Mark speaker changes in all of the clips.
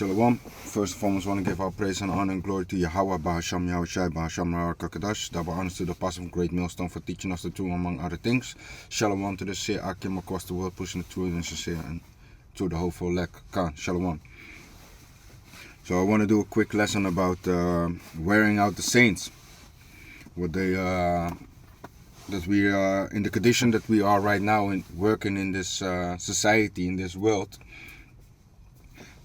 Speaker 1: Shalom. First and foremost, want to give our praise and honor and glory to Yahweh, Bahasham Yahushai, Bahasham Rakakadash. Double honors to the Apostle of Great Millstone for teaching us the truth among other things. Shalom to the Seer Akim across the world, pushing the truth and sincere and to the hopeful elect. Khan. Shalom. So I want to do a quick lesson about wearing out the saints. What they that we are in the condition that we are right now in working in this society, in this world.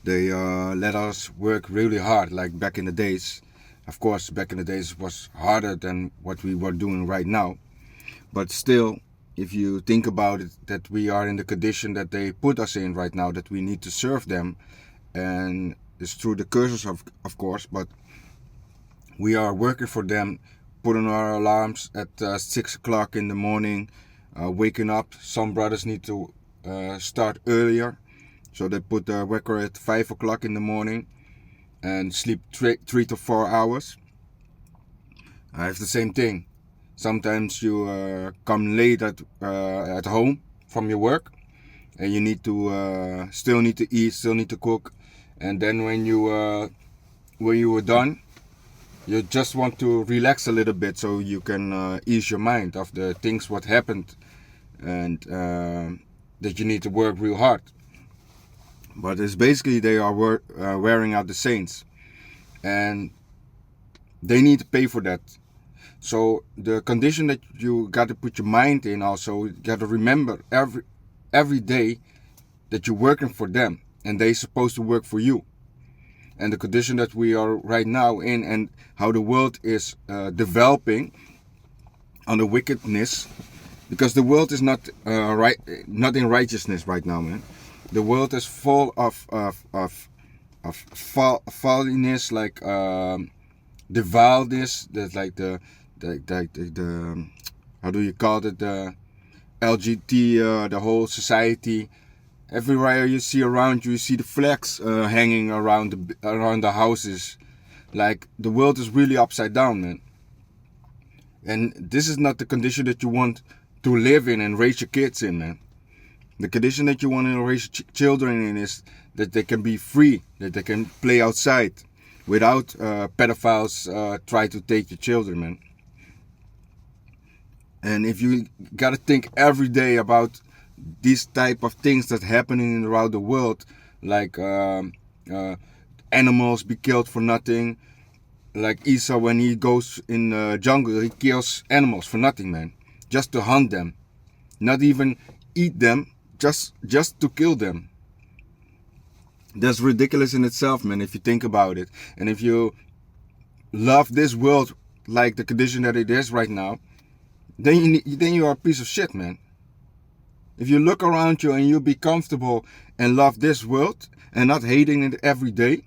Speaker 1: They let us work really hard, like back in the days. Of course, back in the days it was harder than what we were doing right now. But still, if you think about it, that we are in the condition that they put us in right now, that we need to serve them. And it's through the curses, of course, but we are working for them, putting our alarms at 6 o'clock in the morning, waking up. Some brothers need to start earlier. So they put the wecker at 5 o'clock in the morning and sleep 3 to 4 hours. I have the same thing. Sometimes you come late at home from your work, and you need to still need to eat, still need to cook, and then when you were done, you just want to relax a little bit so you can ease your mind of the things what happened, and that you need to work real hard. But it's basically they are wearing out the saints, and they need to pay for that. So the condition that you got to put your mind in, also you got to remember every day that you're working for them, and they're supposed to work for you. And the condition that we are right now in, and how the world is developing under wickedness, because the world is not in righteousness right now, man. The world is full of folliness, like the wildness, that's like the how do you call it, the LGBT, the whole society. Everywhere you see around you, you see the flags hanging around the houses. Like the world is really upside down, man. And this is not the condition that you want to live in and raise your kids in, man. The condition that you want to raise children in is that they can be free, that they can play outside without pedophiles try to take your children, man. And if you got to think every day about these type of things that's happening around the world, like animals be killed for nothing, like Esau, when he goes in the jungle, he kills animals for nothing, man, just to hunt them, not even eat them. Just to kill them. That's ridiculous in itself, man, if you think about it. And if you love this world like the condition that it is right now, then you are a piece of shit, man. If you look around you and you be comfortable and love this world and not hating it every day,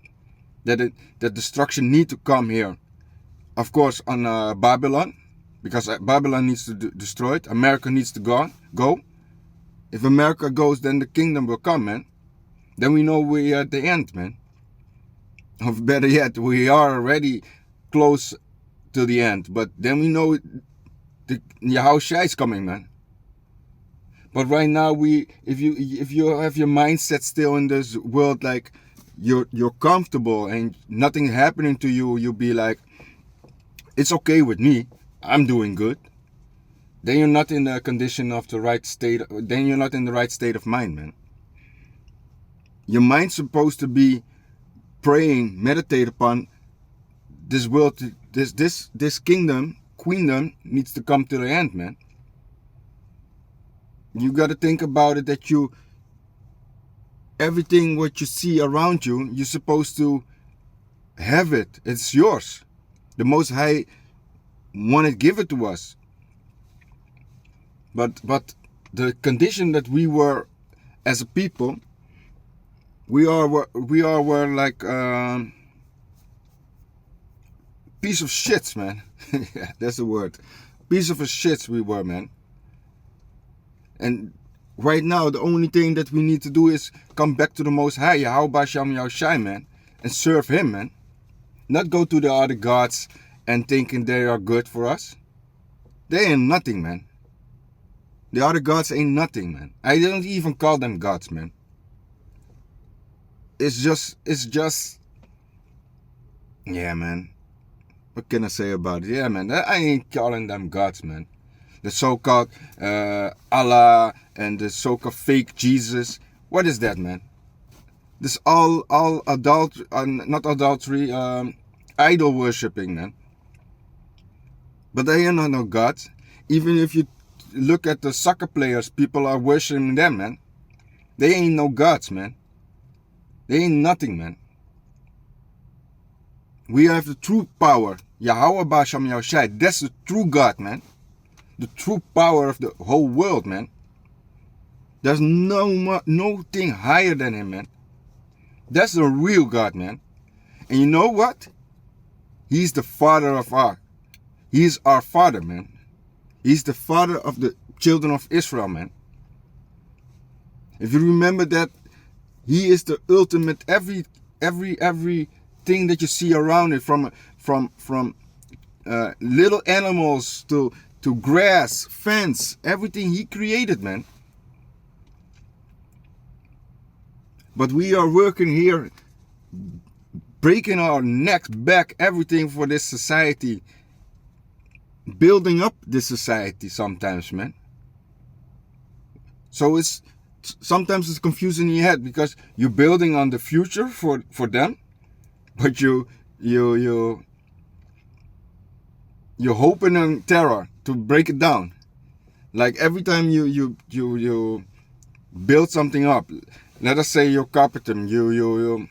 Speaker 1: that destruction need to come here. Of course, on Babylon, because Babylon needs to be destroyed. America needs to go. If America goes, then the kingdom will come, man. Then we know we are at the end, man. Or better yet, we are already close to the end. But then we know the Yahushua is coming, man. But right now, if you have your mindset still in this world, like you're comfortable and nothing happening to you, you'll be like, it's okay with me. I'm doing good. Then you're not in the condition of the right state. Then you're not in the right state of mind, man. Your mind's supposed to be praying, meditate upon this world. This queendom needs to come to the end, man. You got to think about it, that everything what you see around you, you're supposed to have it. It's yours. The Most High wanted to give it to us. But the condition that we were as a people, we were like piece of shits, man. Yeah, that's the word. Piece of a shits we were, man. And right now, the only thing that we need to do is come back to the Most High, Yahweh Shem Yahushai, man, and serve Him, man. Not go to the other gods and thinking they are good for us. They ain't nothing, man. The other gods ain't nothing, man. I don't even call them gods, man. it's just, yeah, man. What can I say about it? Yeah, man. I ain't calling them gods, man. The so-called Allah and the so-called fake Jesus. What is that, man? This all adultery, not adultery, idol worshipping, man. But they are not no gods. Even if you look at the soccer players, people are worshiping them, man. They ain't no gods, man. They ain't nothing, man. We have the true power. Yahweh Basham Yahushai. That's the true God, man. The true power of the whole world, man. There's no thing higher than him, man. That's the real God, man. And you know what? He's the father of He's our father, man. He's the father of the children of Israel, man. If you remember that, he is the ultimate everything that you see around it, from little animals to grass, fence, everything he created, man. But we are working here, breaking our necks back, everything for this society, building up this society sometimes, man. So sometimes it's confusing in your head, because you're building on the future for them, but you're hoping on terror to break it down. Like every time you build something up, let us say you're carpenter, you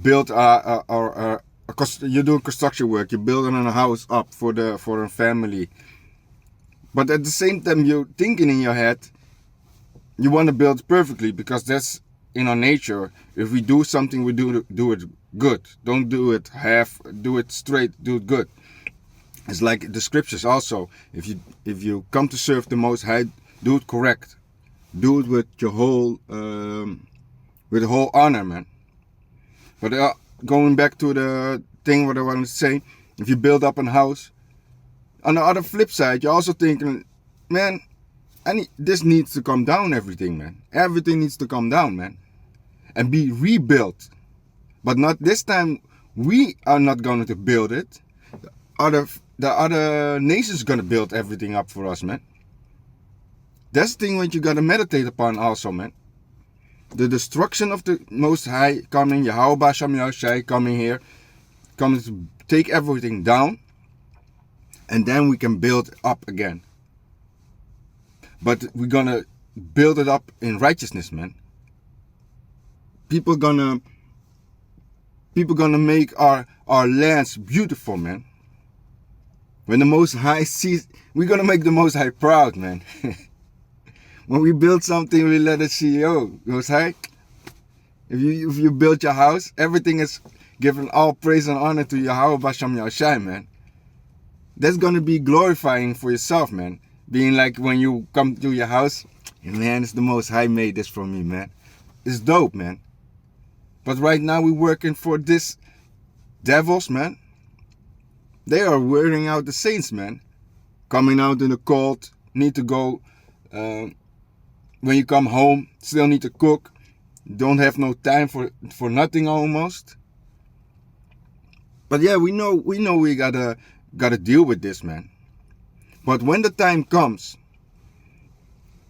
Speaker 1: build you do construction work, you're building a house up for a family, but at the same time you're thinking in your head, you want to build perfectly, because that's in our nature. If we do something, we do it good. Don't do it half, do it straight, do it good. It's like the scriptures also. If you come to serve the Most High, do it correct. Do it with your whole honor, man. But going back to the thing what I want to say, if you build up a house, on the other flip side, you're also thinking, man, this needs to come down, everything, man. Everything needs to come down, man. And be rebuilt. But not this time, we are not going to build it. The other nations going to build everything up for us, man. That's the thing what you got to meditate upon also, man. The destruction of the Most High coming, Yahweh Basham Yahushai coming here, coming to take everything down, and then we can build up again. But we're gonna build it up in righteousness, man. People gonna make our lands beautiful, man. When the Most High sees, we're gonna make the Most High proud, man. When we build something, we let it see, yo, Most High, if you build your house, everything is given all praise and honor to Yahweh Basham Yahushai, man. That's gonna be glorifying for yourself, man. Being like when you come to your house, man, it's the Most High made this for me, man. It's dope, man. But right now we're working for this devils, man. They are wearing out the saints, man. Coming out in the cold, need to go. When you come home, still need to cook. Don't have no time for nothing almost. But yeah, we know we gotta deal with this, man. But when the time comes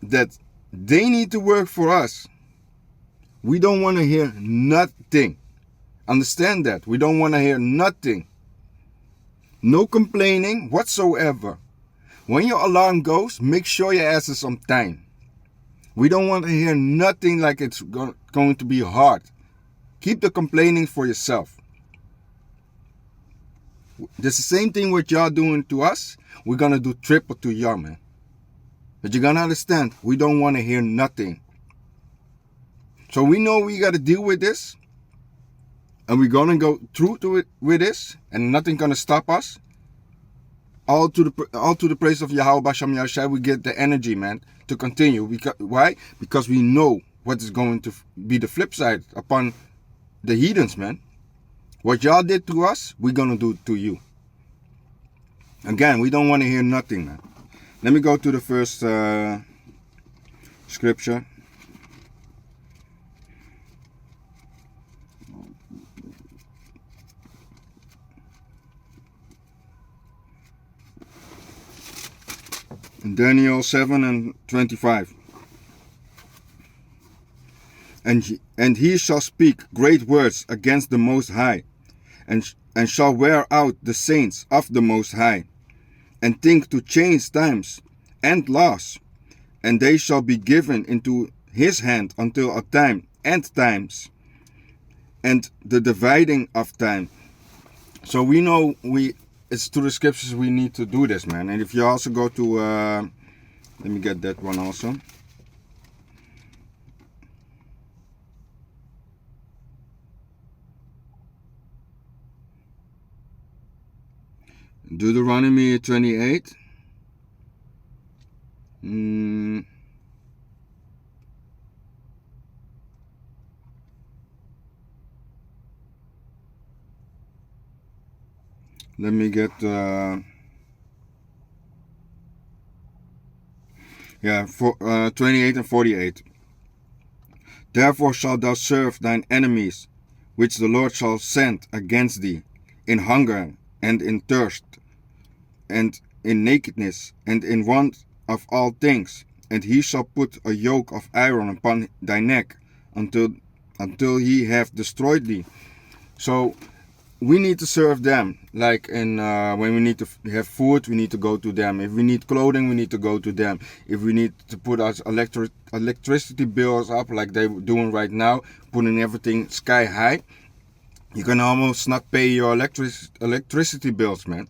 Speaker 1: that they need to work for us, we don't want to hear nothing. Understand that. We don't want to hear nothing. No complaining whatsoever. When your alarm goes, make sure your ass is on time. We don't want to hear nothing like it's going to be hard. Keep the complaining for yourself. That's the same thing what y'all doing to us. We're going to do triple to y'all, man. But you're going to understand, we don't want to hear nothing. So we know we got to deal with this. And we're going to go through to it with this. And nothing going to stop us. All to the praise of Yahweh Basham Yahushai, we get the energy, man, to continue. Why? Because we know what is going to be the flip side upon the heathens, man. What y'all did to us, we're going to do to you. Again, we don't want to hear nothing, man. Let me go to the first scripture. Daniel 7:25. And he shall speak great words against the Most High, and shall wear out the saints of the Most High, and think to change times and laws, and they shall be given into his hand until a time and times, and the dividing of time. So we know it's through the scriptures we need to do this, man. And if you also go to, let me get that one also. Deuteronomy 28. Let me get 28 and 48. Therefore shalt thou serve thine enemies, which the Lord shall send against thee, in hunger and in thirst, and in nakedness, and in want of all things. And he shall put a yoke of iron upon thy neck, until he have destroyed thee. So we need to serve them. Like when we need to have food, we need to go to them. If we need clothing, we need to go to them. If we need to put our electricity bills up, like they're doing right now, putting everything sky high, you can almost not pay your electricity bills, man.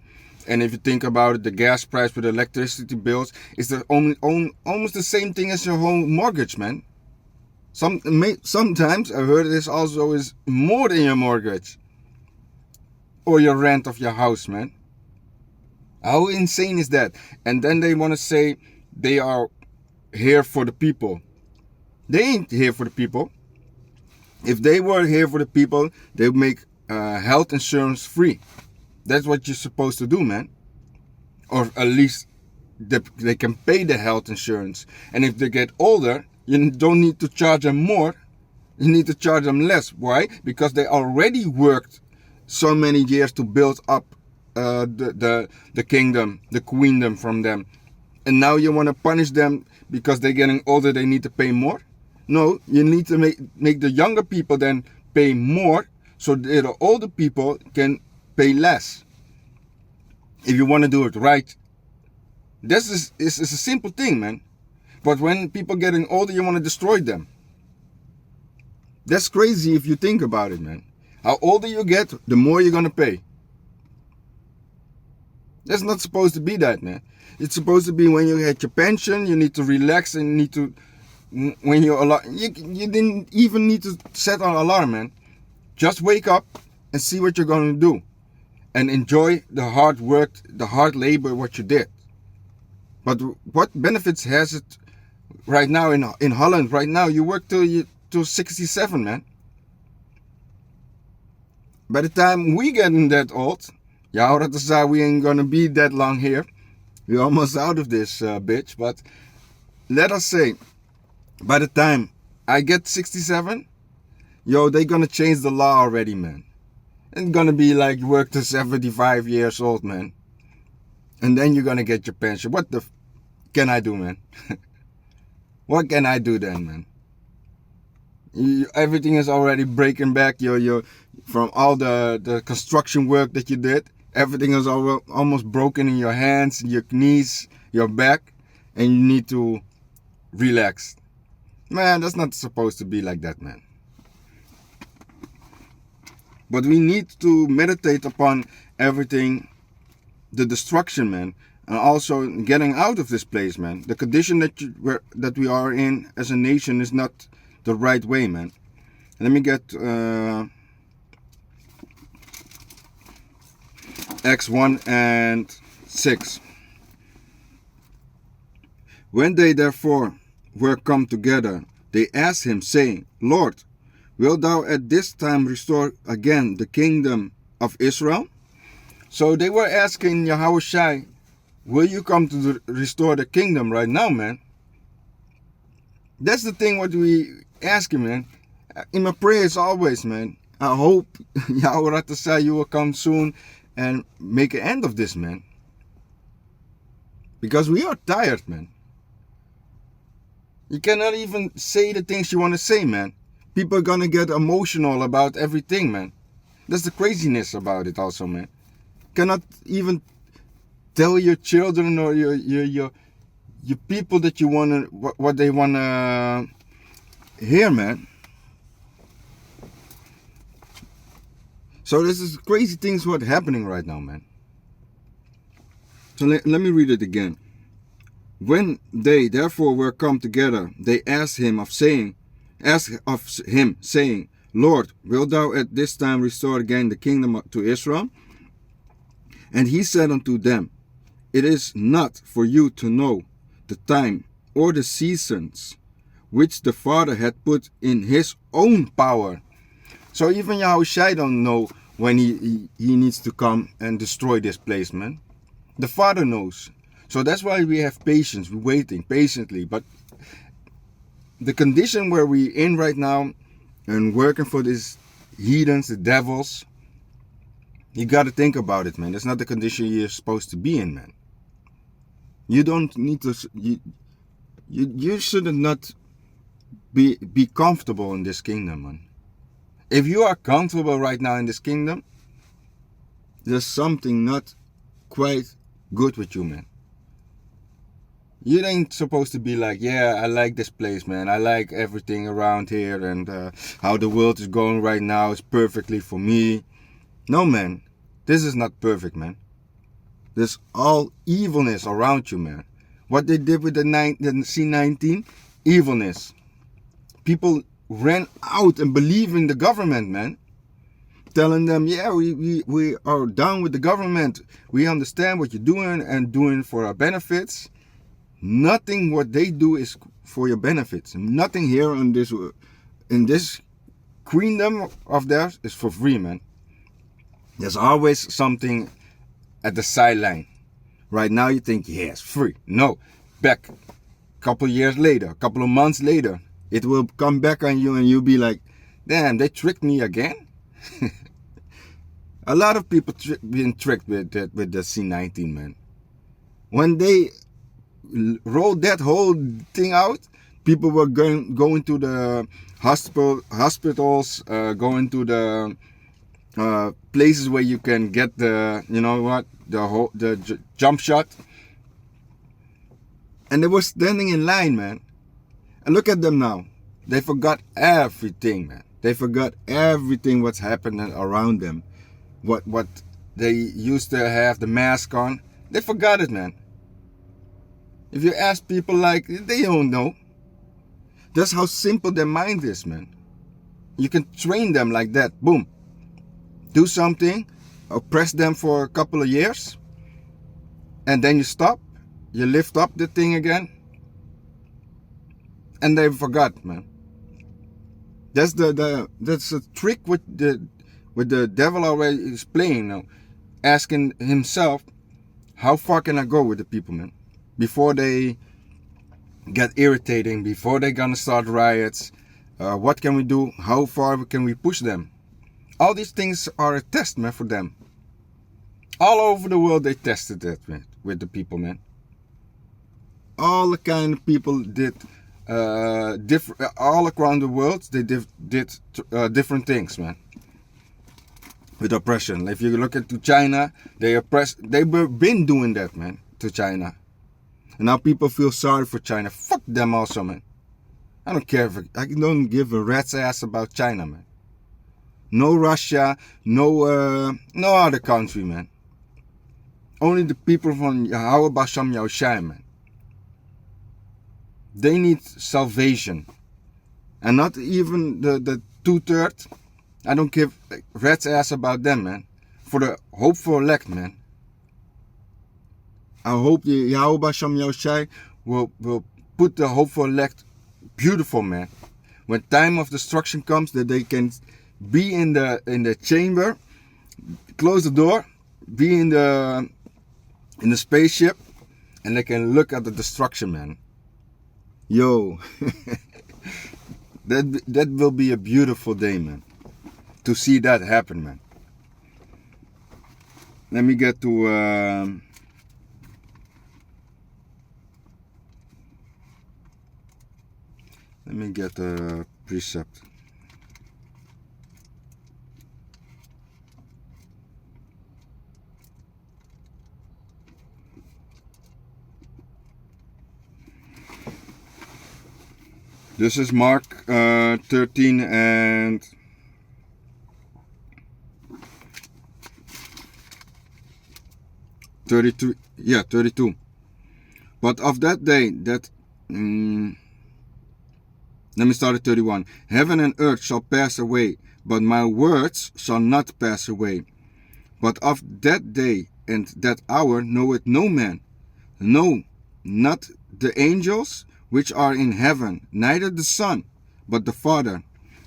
Speaker 1: And if you think about it, the gas price with electricity bills is almost the same thing as your home mortgage, man. Sometimes I heard this also is more than your mortgage or your rent of your house, man. How insane is that? And then they want to say they are here for the people. They ain't here for the people. If they were here for the people, they would make health insurance free. That's what you're supposed to do, man. Or at least they can pay the health insurance. And if they get older, you don't need to charge them more. You need to charge them less. Why? Because they already worked so many years to build up the kingdom, the queendom from them. And now you want to punish them because they're getting older, they need to pay more? No, you need to make the younger people then pay more so that the older people can pay less. If you want to do it right. This is a simple thing, man. But when people getting older, you want to destroy them. That's crazy if you think about it, man. How older you get, the more you're going to pay. That's not supposed to be that, man. It's supposed to be when you get your pension, you need to relax and you need to, when you didn't even need to set an alarm, man. Just wake up and see what you're going to do. And enjoy the hard work, the hard labor, what you did. But what benefits has it right now in Holland? Right now, you work till 67, man. By the time we getting that old, we ain't gonna be that long here. We're almost out of this bitch. But let us say, by the time I get 67, they gonna change the law already, man. It's gonna be like you work to 75 years old, man. And then you're gonna get your pension. What the can I do, man? What can I do then, man? Everything is already breaking back. You're from all the construction work that you did. Everything is almost broken in your hands, your knees, your back. And you need to relax. Man, that's not supposed to be like that, man. But we need to meditate upon everything, the destruction, man, and also getting out of this place, man. The condition that we are in as a nation is not the right way, man. Let me get Acts 1:6. When they therefore were come together, they asked him, saying, Lord, wilt thou at this time restore again the kingdom of Israel? So they were asking Yahushua, will you come to restore the kingdom right now, man? That's the thing what we ask him, man. In my prayers always, man. I hope Yahushua you will come soon and make an end of this, man. Because we are tired, man. You cannot even say the things you want to say, man. People are gonna get emotional about everything, man. That's the craziness about it also, man. Cannot even tell your children or your people that you wanna what they wanna hear, man. So this is crazy things what happening right now, man. So let me read it again. When they therefore were come together, they asked him, saying, Lord, wilt thou at this time restore again the kingdom to Israel? And he said unto them, It is not for you to know the time or the seasons which the Father had put in his own power. So even Yahushua don't know when he needs to come and destroy this place, man. The Father knows. So that's why we have patience. We're waiting patiently. But the condition where we're in right now and working for these heathens, the devils, you got to think about it, man. That's not the condition you're supposed to be in, man. You don't need to... You should not be comfortable in this kingdom, man. If you are comfortable right now in this kingdom, there's something not quite good with you, man. You ain't supposed to be like, yeah, I like this place, man. I like everything around here and how the world is going right now is perfectly for me. No, man. This is not perfect, man. There's all evilness around you, man. What they did with the C-19, evilness. People ran out and believe in the government, man. Telling them, yeah, we are down with the government. We understand what you're doing and doing for our benefits. Nothing what they do is for your benefits. Nothing here in this queendom of theirs is for free, man. There's always something at the sideline. Right now you think, yeah, it's free. No, back a couple years later, a couple of months later, it will come back on you and you'll be like, damn, they tricked me again? A lot of people been tricked with the C-19, man. When they rolled that whole thing out, people were going to the hospitals, going to the places where you can get the, you know what, the jump shot. And they were standing in line, man. And look at them now. They forgot everything, man. They forgot everything what's happening around them. What they used to have the mask on. They forgot it, man. If you ask people, like, they don't know. That's how simple their mind is, man. You can train them like that. Boom. Do something. Oppress them for a couple of years. And then you stop. You lift up the thing again. And they forgot, man. That's that's a trick with the devil already is playing now. Asking himself, how far can I go with the people, man? Before they get irritating, before they're gonna start riots, what can we do? How far can we push them? All these things are a test, man, for them. All over the world they tested that, man, with the people, man. All the kind of people did all around the world, they did different things, man. With oppression. If you look into China, they've been doing that, man, to China. And now people feel sorry for China. Fuck them also, man. I don't care I don't give a rat's ass about China, man. No Russia, no other country, man. Only the people from Yahweh Basham Yahushai, man. They need salvation. And not even the 2/3. I don't give a rat's ass about them, man. For the hopeful elect, man. I hope the Yahweh Basham Yahushai will put the hopeful elect beautiful, man. When time of destruction comes, that they can be in the chamber, close the door, be in the spaceship, and they can look at the destruction, man. Yo, that will be a beautiful day, man. To see that happen, man. Let me get to Let me get a precept. This is Mark 13 and 32. Yeah, 32. But of that day that let me start at 31. Heaven and earth shall pass away, but my words shall not pass away. But of that day and that hour knoweth no man, no, not the angels which are in heaven, neither the Son, but the Father.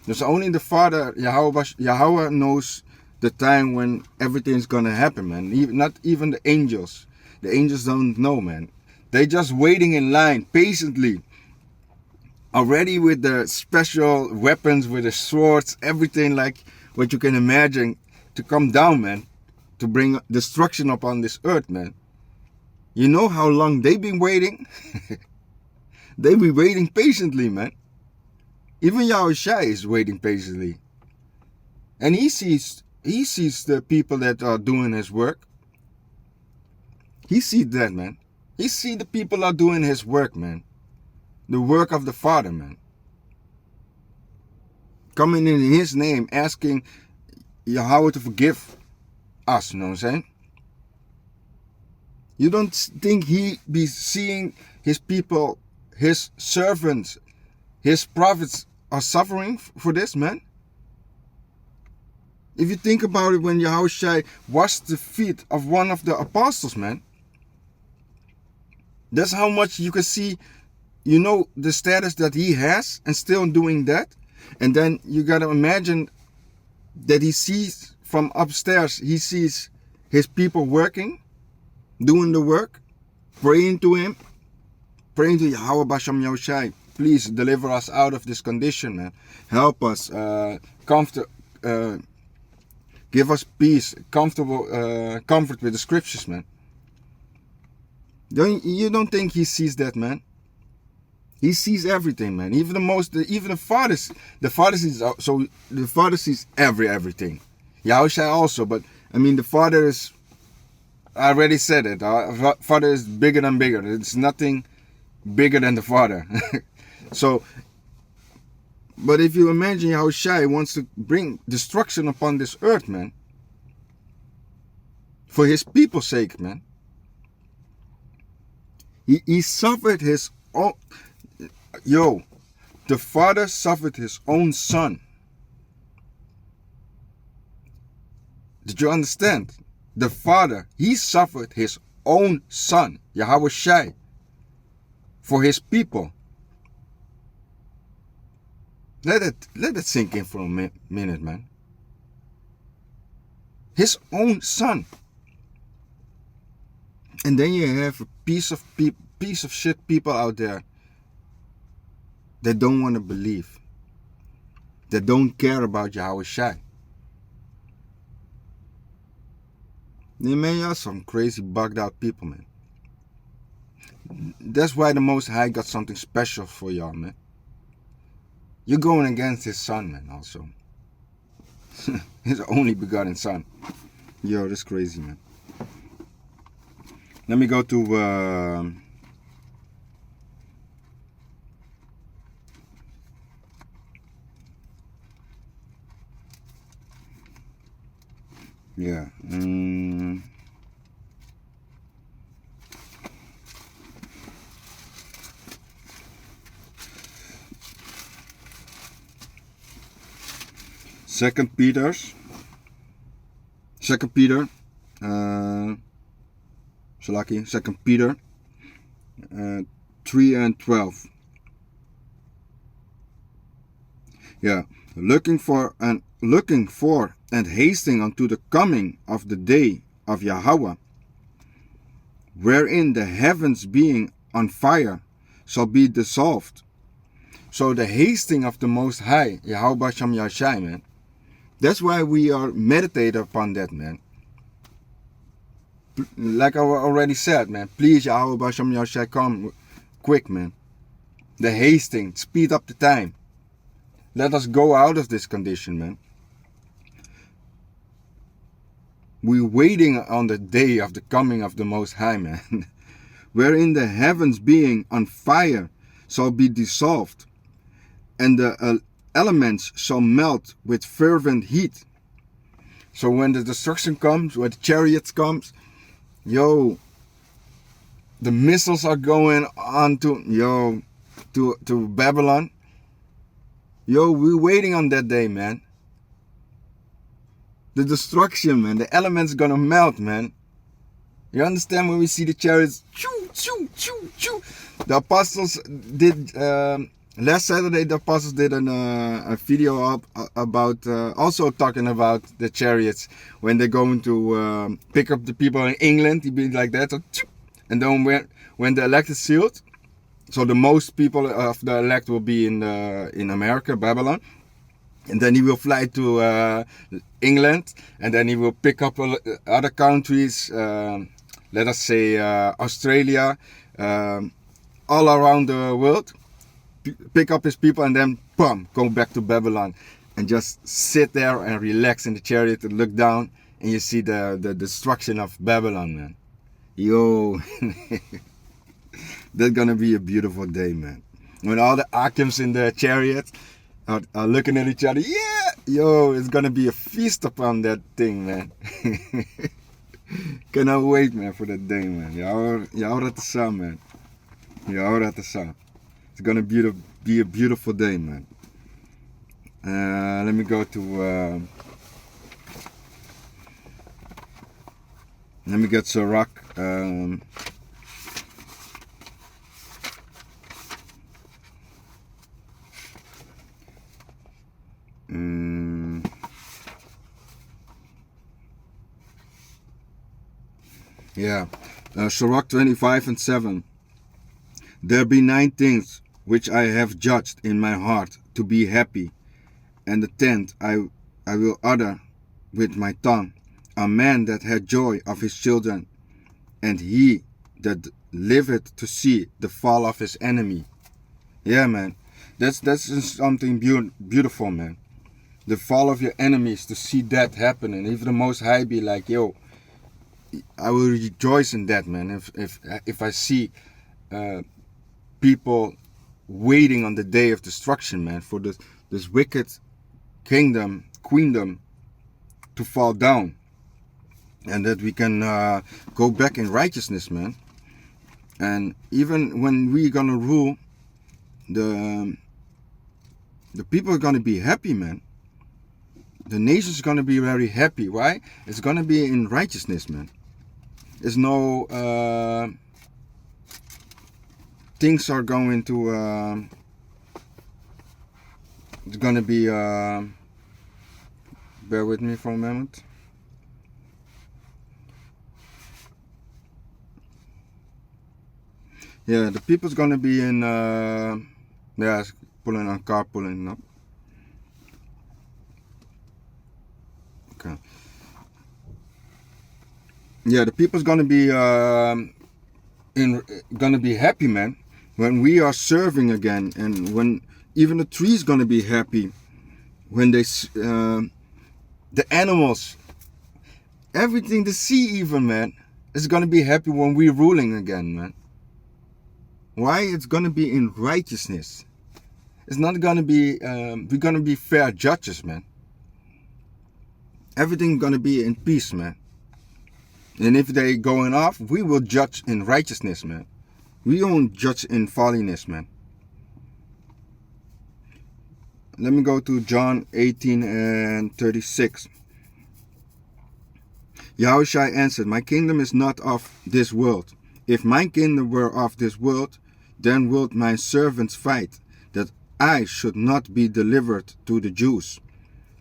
Speaker 1: There's only the Father, Yahweh knows the time when everything's gonna happen, man. Not even the angels. The angels don't know, man. They just waiting in line patiently, already with the special weapons, with the swords, everything like what you can imagine to come down, man, to bring destruction upon this earth, man. You know how long they've been waiting? They be waiting patiently, man. Even Yahushua is waiting patiently. And he sees the people that are doing his work. He sees that, man. He sees the people are doing his work, man. The work of the Father, man. Coming in his name, asking Yahweh to forgive us, you know what I'm saying? You don't think he be seeing his people, his servants, his prophets are suffering for this, man? If you think about it, when Yahushua washed the feet of one of the apostles, man, that's how much you can see, you know, the status that he has and still doing that. And then you got to imagine that he sees from upstairs, he sees his people working, doing the work, praying to him, praying to Yahweh Basham Yahushua. Please deliver us out of this condition, man. Help us, give us peace, comfort with the scriptures, man. You don't think he sees that, man? He sees everything, man. Even the Father sees, so the Father sees everything. Yahushua also, but I mean the Father is, I already said it, Father is bigger than bigger. It's nothing bigger than the Father. So, but if you imagine Yahushua wants to bring destruction upon this earth, man, for his people's sake, man. He suffered his own, the Father suffered his own Son. Did you understand? The Father, he suffered his own Son, Yahushua, for his people. Let it sink in for a minute, man. His own Son. And then you have a piece of shit people out there that don't want to believe, that don't care about Yahushua. Man, y'all some crazy bugged out people, man. That's why the Most High got something special for y'all, man. You're going against his Son, man, also. His only begotten Son. Yo, that's crazy, man. Let me go to yeah. 2 Peter 3 and 12. Yeah, looking for and hasting unto the coming of the day of Yahweh, wherein the heavens being on fire shall be dissolved. So the hasting of the Most High, Yahweh Basham Yahushua, man. That's why we are meditating upon that, man. Like I already said, man. Please, Yahweh Basham Yahushua, come quick, man. the hasting, speed up the time. Let us go out of this condition, man. We're waiting on the day of the coming of the Most High, man, wherein the heavens being on fire shall be dissolved, and the elements shall melt with fervent heat. So when the destruction comes, when the chariots comes, the missiles are going on to Babylon. We're waiting on that day, man. The destruction, man. The elements gonna melt, man. You understand when we see the chariots? Choo, choo, choo, choo. The apostles did, last Saturday, the apostles did a video about, also talking about the chariots. When they're going to pick up the people in England, he be like that. So, and then when the elect is sealed, so the most people of the elect will be in America, Babylon. And then he will fly to England, and then he will pick up other countries, let us say Australia, all around the world, pick up his people, and then boom, go back to Babylon, and just sit there and relax in the chariot and look down, and you see the destruction of Babylon, man. That's gonna be a beautiful day, man. When all the Achims in the chariot are looking at each other, it's gonna be a feast upon that thing, man. Cannot wait, man, for that day, man. Y'all at the sun, man. Y'all at the sun. It's gonna be a beautiful day, man. Let me go to. Let me get Sirach. Sirach 25:7. There be 9 things which I have judged in my heart to be happy, and the 10th I will utter with my tongue. A man that had joy of his children, and he that liveth to see the fall of his enemy. Yeah, man. That's something beautiful, man. The fall of your enemies, to see that happening. If the Most High be like, I will rejoice in that, man. If I see people waiting on the day of destruction, man, for this wicked queendom to fall down, and that we can go back in righteousness, man. And even when we're gonna rule, the people are gonna be happy, man. The nation's gonna be very happy. Why? It's gonna be in righteousness, man. There's no things are going to it's gonna be bear with me for a moment. The people's gonna be in pulling up. Okay. The people's gonna be gonna be happy, man, when we are serving again, and when even the trees gonna be happy when they the animals, everything, the sea even, man, is gonna be happy when we're ruling again, man. Why? It's gonna be in righteousness. It's not gonna be we're gonna be fair judges, man. Everything gonna be in peace, man. And if they going off, we will judge in righteousness, man. We don't judge in folliness, man. Let me go to John 18:36. Yahushua answered, my kingdom is not of this world. If my kingdom were of this world, then would my servants fight, that I should not be delivered to the Jews.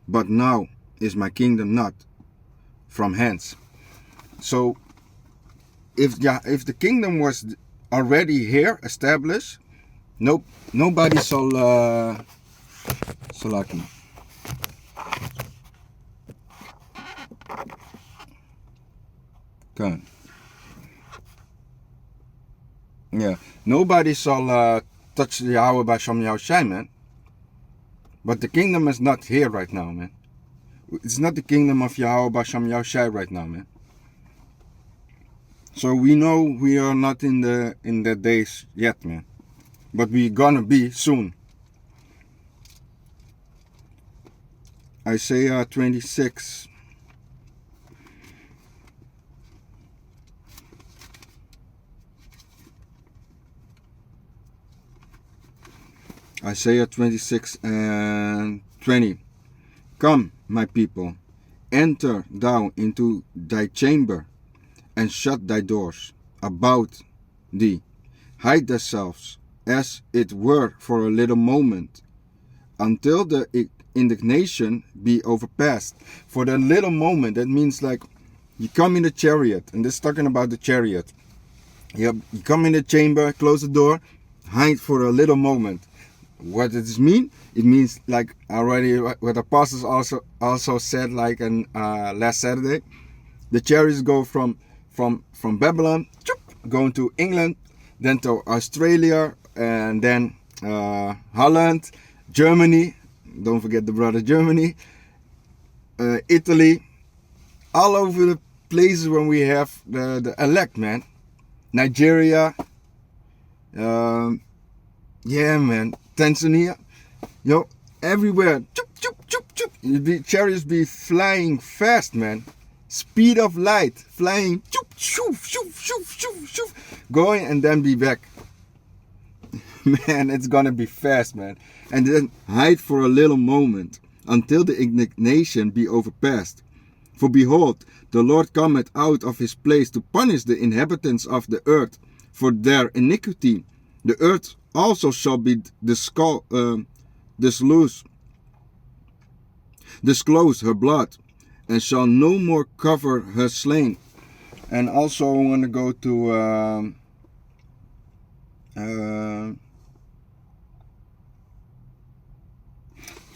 Speaker 1: But now is my kingdom not from hence. So, if the kingdom was already here, established, nobody shall like me. Nobody shall touch Yahweh B'Hashem Yahushai, man. But the kingdom is not here right now, man. It's not the kingdom of Yahweh B'Hashem Yahushai right now, man. So we know we are not in the days yet, man. But we're gonna be soon. Isaiah 26. Isaiah 26 and 20. Come, my people, enter thou into thy chamber, and shut thy doors about thee. Hide thyself, as it were for a little moment, until the indignation be overpassed. For the little moment, that means like you come in the chariot, and this is talking about the chariot. You come in the chamber, close the door, hide for a little moment. What does this mean? It means, like already what the apostles also said, like in last Saturday, the chariots go from Babylon, going to England, then to Australia, and then Holland, Germany. Don't forget the brother Germany, Italy, all over the places when we have the elect, man. Nigeria, yeah, man. Tanzania, everywhere. The chariots be flying fast, man. Speed of light, flying, going and then be back. Man, it's gonna be fast, man. And then hide for a little moment, until the indignation be overpast. For behold, the Lord cometh out of his place to punish the inhabitants of the earth for their iniquity. The earth also shall be disclose her blood, and shall no more cover her slain. And also I want to go to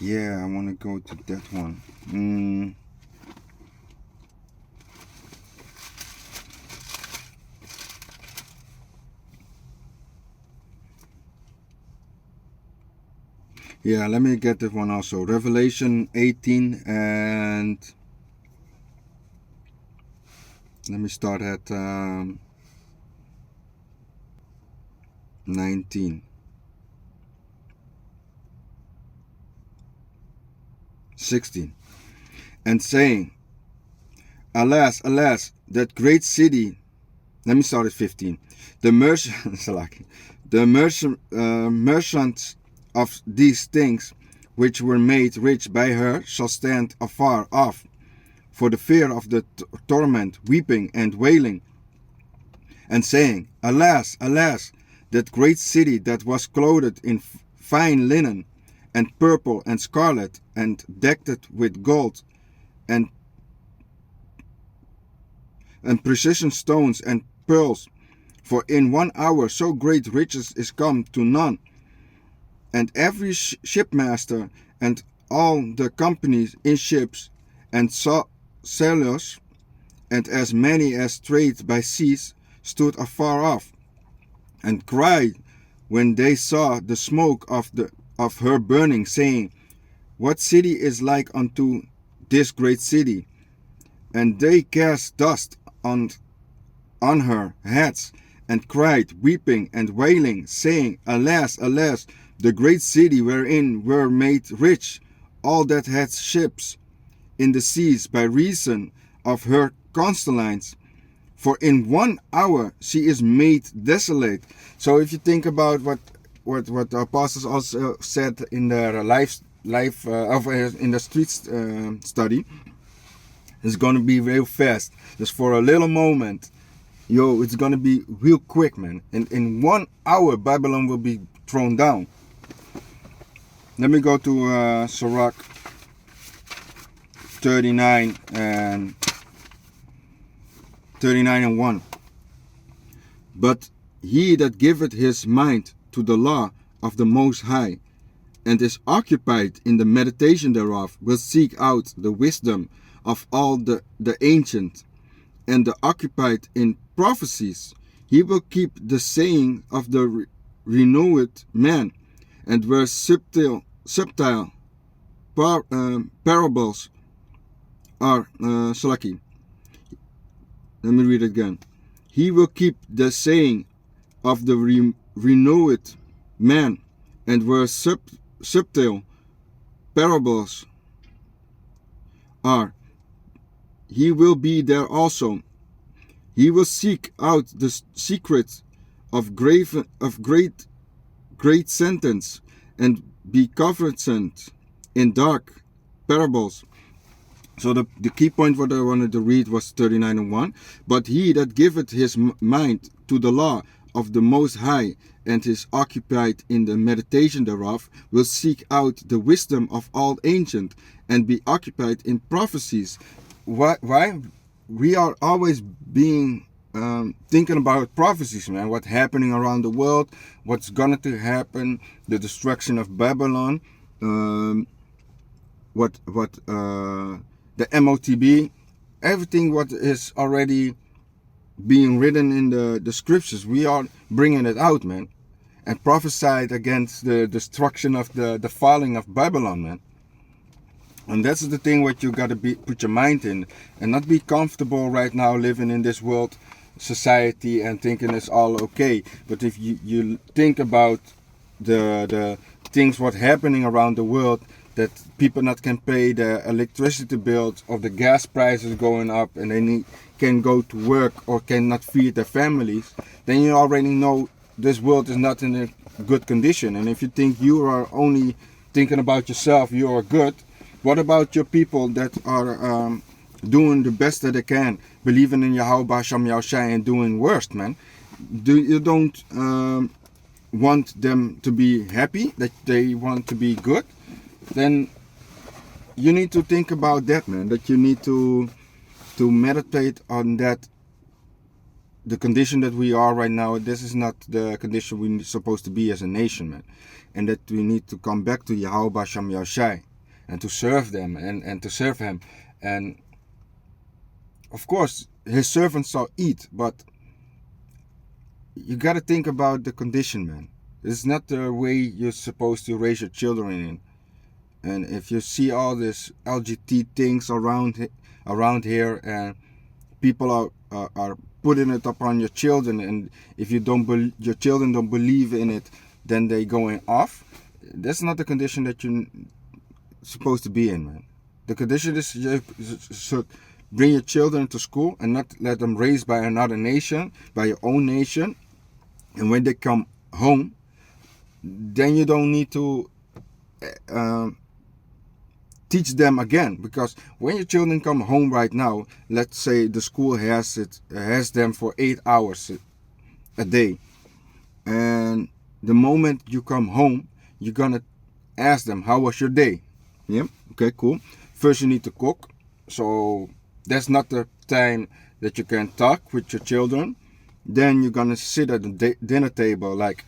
Speaker 1: yeah, I want to go to that one. Yeah, let me get that one also. Revelation 18, and let me start at 19. 16. And saying, Alas, alas, that great city. Let me start at 15. The merchants of these things which were made rich by her shall stand afar off, for the fear of the torment, weeping and wailing, and saying, Alas, alas, that great city that was clothed in fine linen, and purple and scarlet, and decked with gold, and precious stones and pearls. For in 1 hour so great riches is come to none. And every shipmaster and all the companies in ships and sailors, and as many as trade by seas, stood afar off, and cried when they saw the smoke of her burning, saying, What city is like unto this great city? And they cast dust on her heads, and cried, weeping and wailing, saying, Alas, alas, the great city wherein were made rich all that had ships in the seas by reason of her concubines. For in 1 hour she is made desolate. So if you think about what the apostles also said in their in the streets study, it's gonna be real fast. Just for a little moment, it's gonna be real quick, man. And in 1 hour, Babylon will be thrown down. Let me go to Sirach 39 and 1. But he that giveth his mind to the law of the Most High, and is occupied in the meditation thereof, will seek out the wisdom of all the ancient, and the occupied in prophecies. He will keep the saying of the renewed man, and where subtle parables are Salaki. Let me read it again. He will keep the saying of the renewed man, and where subtle parables are, he will be there also. He will seek out the secret of great sentence, and be confident in dark parables. So the key point what I wanted to read was 39 and 1. But he that giveth his mind to the law of the Most High, and is occupied in the meditation thereof, will seek out the wisdom of all ancient, and be occupied in prophecies. Why? We are always being thinking about prophecies, man. What's happening around the world, what's going to happen, the destruction of Babylon, the MOTB, everything what is already being written in the scriptures. We are bringing it out, man, and prophesied against the destruction of the falling of Babylon, man. And that's the thing what you got to put your mind in, and not be comfortable right now living in this world society and thinking it's all okay. But if you think about the things what happening around the world, that people not can pay the electricity bills, or the gas prices going up, and they can go to work or cannot feed their families, then you already know this world is not in a good condition. And if you think you are only thinking about yourself, you are good, what about your people that are doing the best that they can, believing in Yahweh Hashem Yahushai, and doing worst, man? You don't want them to be happy, that they want to be good? Then you need to think about that, man. That you need to meditate on that. The condition that we are right now, this is not the condition we're supposed to be as a nation, man. And that we need to come back to Yahweh Hashem Yahushai, and to serve them, and to serve him. And of course, his servants shall eat, but you got to think about the condition, man. It's not the way you're supposed to raise your children in. And if you see all this LGBT things around here, and people are putting it upon your children, and if your children don't believe in it, then they going off. That's not the condition that you're supposed to be in, man. The condition is you should bring your children to school and not let them raised by another nation, by your own nation. And when they come home, then you don't need to teach them again, because when your children come home right now, let's say the school has them for 8 hours a day, and the moment you come home, you're gonna ask them, how was your day? Yeah, okay, cool. First you need to cook, so that's not the time that you can talk with your children. Then you're gonna sit at the dinner table, like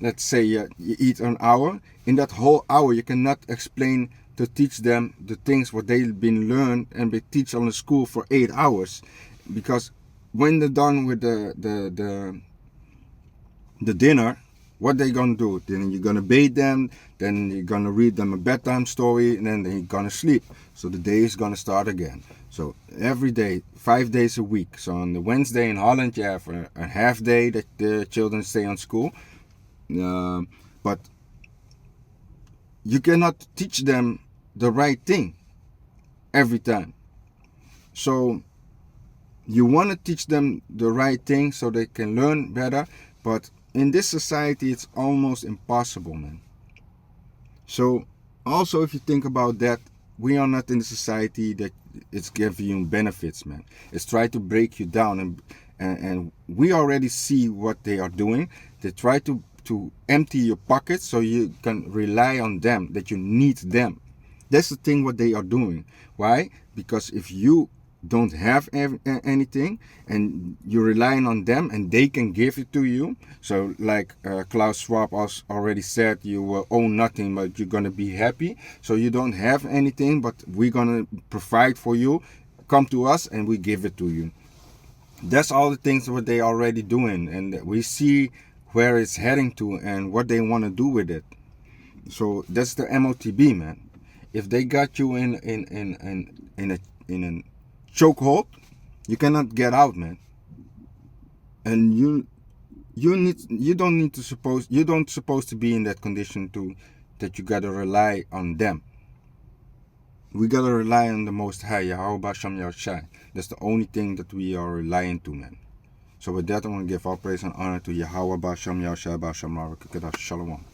Speaker 1: let's say you eat an hour. In that whole hour, you cannot explain to teach them the things what they've been learned and be teach on the school for 8 hours, because when they're done with the dinner, what they gonna do? Then you're gonna bathe them, then you're gonna read them a bedtime story, and then they're gonna sleep. So the day is gonna start again. So every day, 5 days a week. So on the Wednesday in Holland, you have a half day that the children stay on school, but you cannot teach them the right thing every time. So you want to teach them the right thing so they can learn better, but in this society it's almost impossible, man. So also, if you think about that, we are not in the society that it's giving you benefits, man. It's try to break you down, and we already see what they are doing. They try to empty your pockets so you can rely on them, that you need them. That's the thing what they are doing. Why? Because if you don't have anything and you're relying on them and they can give it to you, so like Klaus Schwab already said, you will own nothing but you're gonna be happy. So you don't have anything, but we're gonna provide for you. Come to us and we give it to you. That's all the things what they already doing, and we see where it's heading to and what they want to do with it. So that's the MOTB, man. If they got you in a chokehold, you cannot get out, man. And you don't supposed to be in that condition that you gotta rely on them. We gotta rely on the Most High, Yahweh Basham Yahushai. That's the only thing that we are relying to, man. So with that, I want to give all praise and honor to Yahweh Basham Yahushai Basham Shalom.